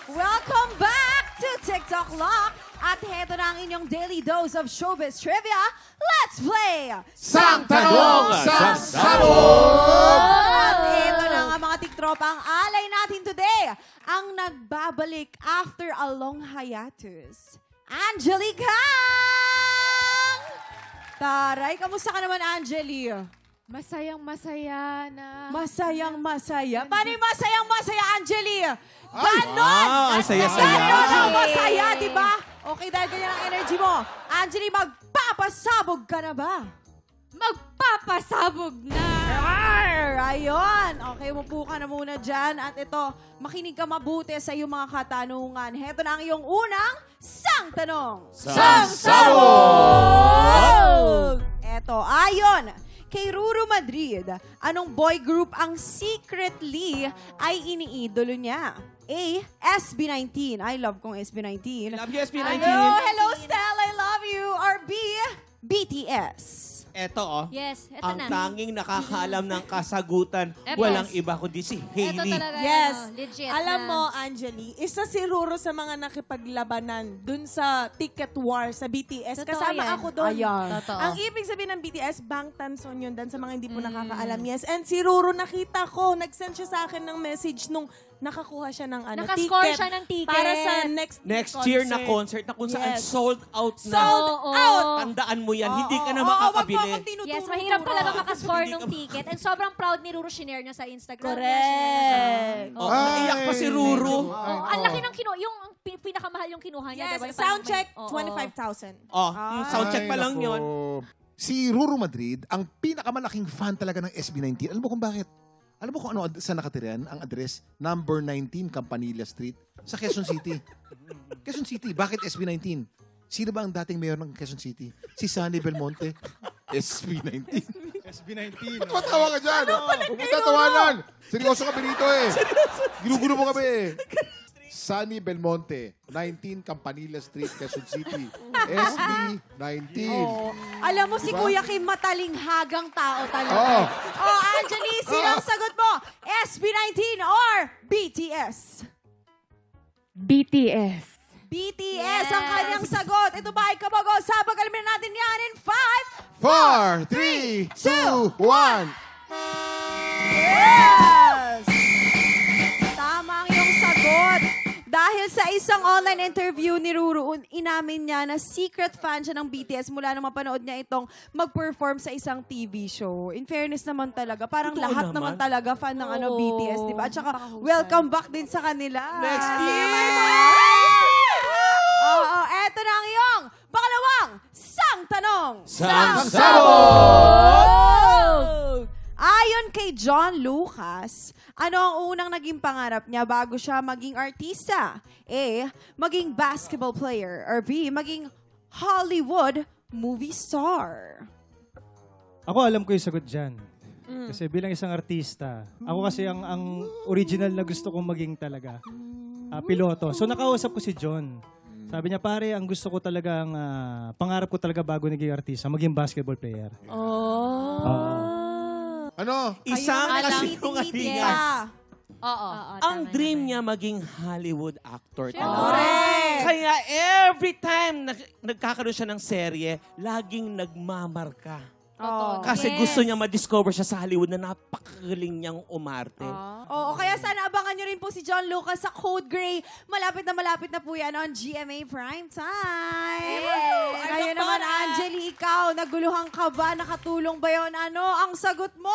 Welcome back to TikTok Lock. At heto na ang inyong daily dose of showbiz trivia. Let's play! Sang Tanong, Sang Sabog! At heto na nga mga tiktropa ang alay natin today. Ang nagbabalik after a long hiatus. Angelica! Taray, kamusta ka naman, Angeli? Masayang-masaya na. Masayang-masaya. Paano yung masayang-masaya, Angeli? Ganon! wow, ang saya-saya. Ganon ang masaya, di ba? Okay, dahil ganyan ang energy mo. Angeli, magpapasabog ka na ba? Magpapasabog na! Ayun. Okay, umupo ka na muna dyan. At ito, makinig ka mabuti sa iyong mga katanungan. Heto na ang iyong unang Sang Tanong. Sang Sabog! Eto, ayon kay Ruru Madrid, anong boy group ang secretly ay iniidolo niya? A, SB19. I love kong SB19. Love you, SB19. Hello, Stella. I love you. Or B, BTS. Eto, Yes, eto ang na. tanging nakakaalam ng kasagutan, Eto. walang iba kundi si Eto Hailey. talaga Yes. legit Alam na. mo, Angeli, isa si Ruro sa mga nakipaglabanan dun sa ticket war sa BTS. Totoo Kasama yan. ako doon. Ayan. Totoo. Ang ibig sabihin ng BTS, Bangtan Sonyeon dan sa mga hindi po nakakaalam. Yes. And si Ruro, nakita ko, nag-send siya sa akin ng message nung nakakuha siya ng Nakascore ticket. siya ng ticket. Para sa next Year na concert na kung saan Yes. sold out na. Sold Oo. out! Tandaan mo yan, hindi ka na Wag mo makakabili. akong tinuturo. Yes, mahirap talaga makascore Hindi ng ka- ticket. And sobrang proud ni Ruru, shinare niya sa Instagram. Correct. Oh, naiyak pa si Ruru. Ang laki ng kinuha, yung pinakamahal yung kinuha niya. Yes, diba? Yung sound parang check, may- oo. 25,000. Oh, yung soundcheck pa lang yun. Si Ruru Madrid, ang pinakamalaking fan talaga ng SB19. Alam mo kung bakit? Alam mo kung ano sa nakatirian? Ang address, number 19 Campanilla Street sa Quezon City. Quezon City, bakit SB19? Sino ba ang dating mayor ng Quezon City? Si Sunny Belmonte. SB19. SB19. Ba't matawa ka dyan? Huwag mo tatawanan. Seryoso ka, Benito eh. Ginugulo mo kami eh. Sunny Belmonte, 19 Campanilla Street, Quezon City. SB19. Oo. Alam mo, si Diba? Kuya Kim matalinghagang tao Oo. talaga. Oh, Angeli, sino ang sagot mo? SB19 or BTS? BTS. BTS ang kanyang sagot. Ito ba ay kabago? Sabag, alamin natin yan in 5. 4, 3, 2, 1. Yes! Tama ang iyong sagot. Dahil sa isang online interview ni Ruru, inamin niya na secret fan siya ng BTS mula nung mapanood niya itong mag-perform sa isang TV show. In fairness naman talaga, parang Totoo lahat naman naman. talaga fan ng Oo. BTS, di ba? At saka, Napakahusay. welcome back din sa kanila. Next year! Oo, eto na ang iyong pangalawang Sang Tanong. Sang Sabog! Ayon kay John Lucas, ano ang unang naging pangarap niya bago siya maging artista? A, maging basketball player. Or B, maging Hollywood movie star. Ako alam ko yung sagot dyan. Kasi bilang isang artista, ako kasi ang original na gusto kong maging talaga, piloto. So nakausap ko si John. Sabi niya, pare, ang gusto ko talaga, pangarap ko talaga bago naging artista, maging basketball player. Ano? Isang Ngiti-ngiti kasinungalingan. ka. Oo. Ang dream niya maging Hollywood actor talaga. Correct. Kaya every time nagkakaroon siya ng serye, laging nagmamarka. Oo. Kasi Yes. gusto niya ma-discover siya sa Hollywood na napakagaling niyang umarte. Oo, kaya sana abangan nyo rin po si John Lucas sa Code Gray. Malapit na po yan on GMA Primetime. Ngayon naman, Angeli, ikaw, naguluhan ka ba? Nakatulong ba yun? Ano ang sagot mo?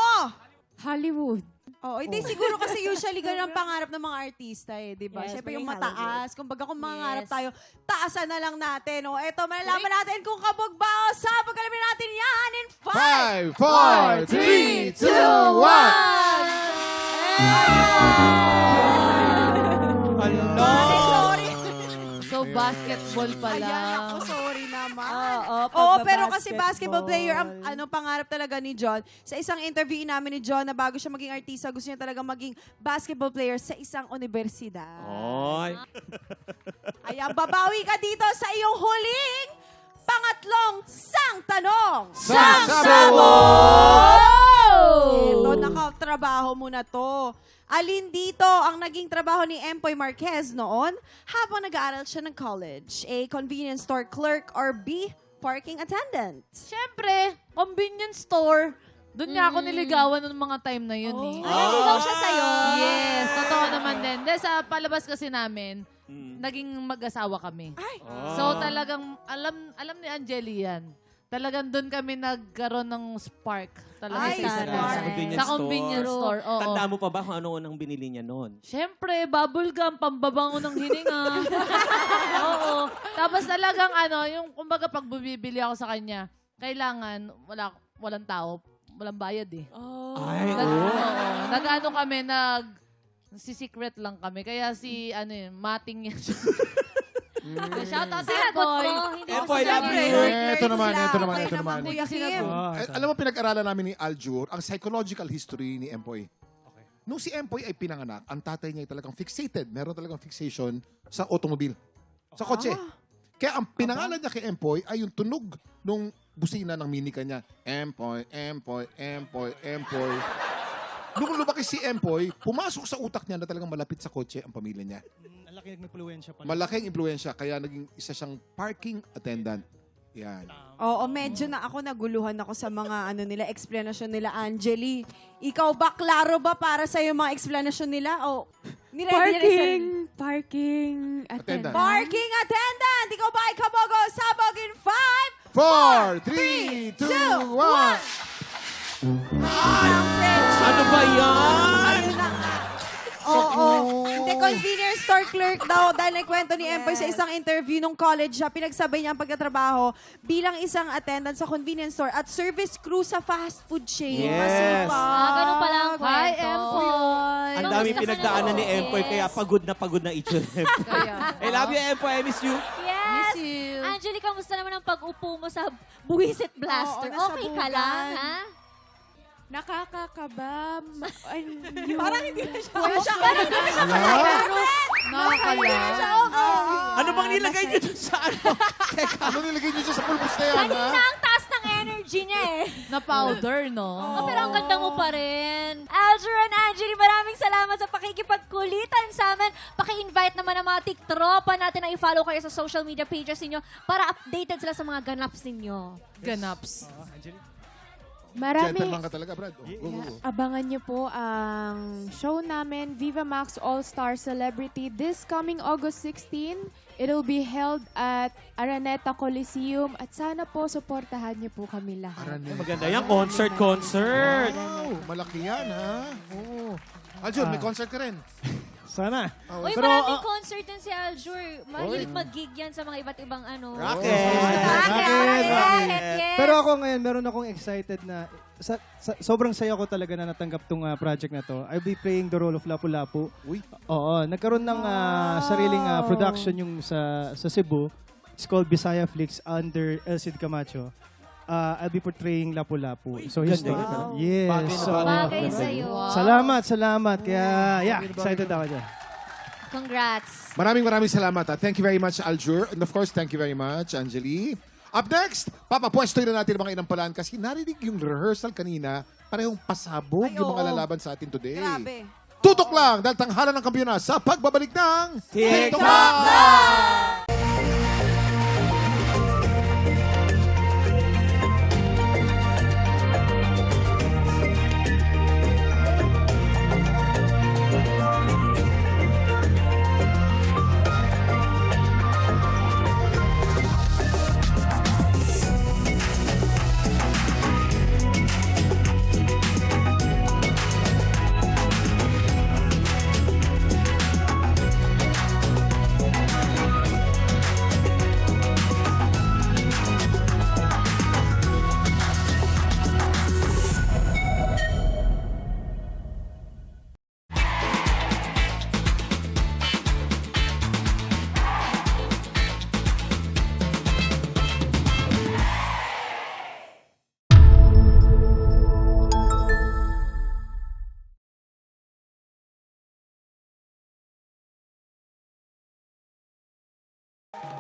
Hollywood. Oo, hindi siguro kasi usually ganun ang pangarap ng mga artista eh, di ba? Yes, Siyempre yung maging mataas. Kumbaga kung mangarap Yes. tayo, taasan na lang natin. O, eto, malalaman natin kung kabog ba o sabog. Alamin natin yan in 5, 5, 4, 3, 2, 1. Sorry. So, basketball pala. Ayan, ako, sorry naman. Oo, Oo, pero kasi pagbabasketball. basketball player, ang pangarap talaga ni John. Sa isang interview namin ni John na bago siya maging artista, gusto niya talaga maging basketball player sa isang universidad. Oy. Ayan, babawi ka dito sa iyong huling pangatlong Sang Tanong. Sang Sabog! trabaho mo na to. Alin dito ang naging trabaho ni Empoy Marquez noon habang nag-aaral siya ng college? A. Convenience store clerk or B. Parking attendant? Siyempre, convenience store. Doon niya ako niligawan ng mga time na yun eh. Ay, naligaw siya sa'yo. Yes, totoo naman din. Dahil sa palabas kasi namin, naging mag-asawa kami. So talagang, alam ni Angeli yan. Talagang doon kami nagkaroon ng spark. Talaga Ay, sa spark. Sa convenience store. Oo. Tanda mo pa ba kung ano unang binili niya noon? Siyempre, bubble gum, pambabango ng hininga. Oo. Tapos talagang yung kumbaga pag bumibili ako sa kanya, kailangan walang tao, walang bayad eh. Ay, Nag-ano kami, si-secret lang kami. Kaya mating yan. Shoutout sa Empoy. Empoy, love you. Ito naman. Kuya Kim. Alam mo, pinag-aralan namin ni Aljur ang psychological history ni Empoy. Nung si Empoy ay pinanganak, ang tatay niya ay talagang fixated. Meron talagang fixation sa automobile. Sa kotse. Kaya ang pinangalan niya kay Empoy ay yung tunog nung busina ng minika niya. Empoy, Empoy, Empoy, Empoy. Nung lumaki si Empoy, pumasok sa utak niya na talagang malapit sa kotse ang pamilya niya. Ang laki nag-impluwensya pala. Malaking impluensya, kaya naging isa siyang parking attendant. Yan. Oo, medyo na ako naguluhan ako sa mga explanation nila, Angeli. Ikaw ba, klaro ba para sa yung mga explanation nila? O, Parking attendant. Parking attendant! Ikaw ba ay kabogo? Sabog in 5, 4, 3, 2, 1. Ano ba yan? Oo. Hindi, convenience store clerk daw dahil nagkwento ni Empoy sa isang interview nung college siya, pinagsabay niya ang pagkatrabaho bilang isang attendant sa convenience store at service crew sa fast food chain. Yes. Ganun pala ang kwento. Hi, Empoy. Ang dami pinagdaanan ni Empoy, kaya pagod na itsura ni Empoy. I love you, Empoy. I miss you. Miss Yes! you. Angeli, kamusta naman ang pag-upo mo sa Buwisit Blaster? Oo, Okay ka lang, ha? Nakakakaba. Parang hindi na siya. Ano bang nilagay niyo dun sa ano? Ano nilagay niyo dyan sa pulbos na yan, ha? Kanina ang taas ng energy niya eh. Na powder, no? Oh, pero ang ganda mo pa rin. Alger and Angeli, maraming salamat sa pakikipagkulitan sa amin. Paki-invite naman ang mga tiktropa natin na i-follow kayo sa social media pages ninyo para updated sila sa mga ganaps ninyo. Ganaps. Gentleman ka talaga, Brad. Oh, go. Abangan niyo po ang show namin, Viva Max All-Star Celebrity, this coming August 16. It'll be held at Araneta Coliseum at sana po supportahan niyo po kami lahat. Araneta. Maganda yan. Concert. Wow, malaki yan, ha? Oo. Aljur, may concert ka rin. Sana. Uy, Pero, maraming concert din si Aljur. Mahilig mag-gig yan sa mga iba't ibang Rocket! Yes. Pero ako ngayon, meron akong excited na sobrang saya ko talaga na natanggap tong project na to. I'll be playing the role of Lapu-Lapu. Uy. Oo, nagkaroon ng sariling production yung sa Cebu. It's called Bisaya Flix under Elcid Camacho. I'll be portraying Lapu-Lapu. So, historical. Yes. So, Bagay sa'yo. salamat. Kaya, excited ako dyan. Congrats. Maraming salamat. Thank you very much, Aljur. And of course, thank you very much, Angeli. Up next, papapwesto na natin ang mga inampalan kasi narinig yung rehearsal kanina, parehong pasabog Ay, yung mga oo. lalaban sa atin today. Grabe. Tutok lang dahil tanghalan ng kampiyona sa pagbabalik ng TikTok!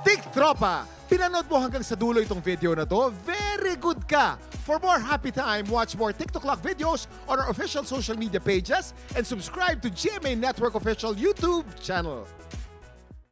Tik Tropa! Pinanood mo hanggang sa dulo itong video na to? Very good ka! For more happy time, watch more TikTok Clock videos on our official social media pages and subscribe to GMA Network official YouTube channel.